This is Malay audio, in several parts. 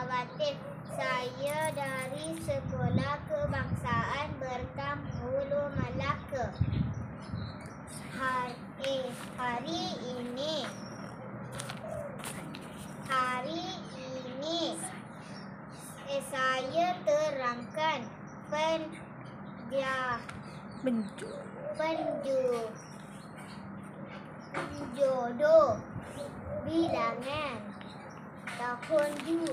inovatif. Saya dari Sekolah Kebangsaan Berkahulu Melaka. Hari ini saya terangkan penjodoh bilangan tahun 2.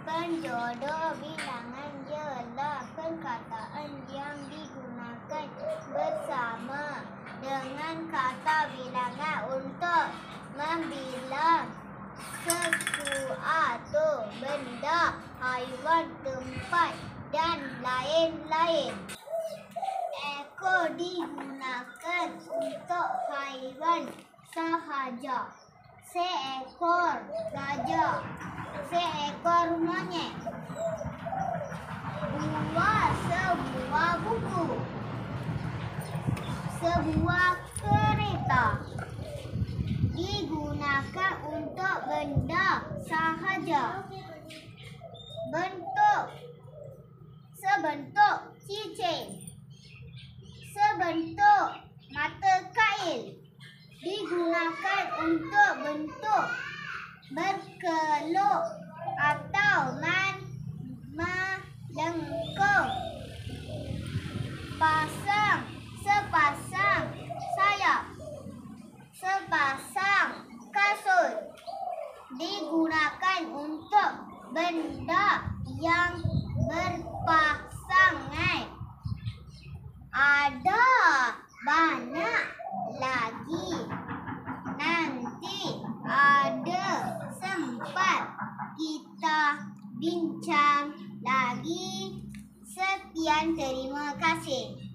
Penjodoh bilangan ialah perkataan yang digunakan bersama dengan kata bilangan untuk membilang sesuatu, benda, haiwan, tempat dan lain-lain. Ekor digunakan untuk haiwan sahaja. Seekor gajah, seekor monyet. Sebuah buku, sebuah kereta. Digunakan untuk benda sahaja. Sebentuk cincin, sebentuk mata kail. Digunakan untuk bentuk berkelok atau melengkung. Sepasang sayap, sepasang kasut. Digunakan untuk benda yang berpasangan. Ada banyak lagi. Nanti ada sempat kita bincang lagi. Sekian, terima kasih.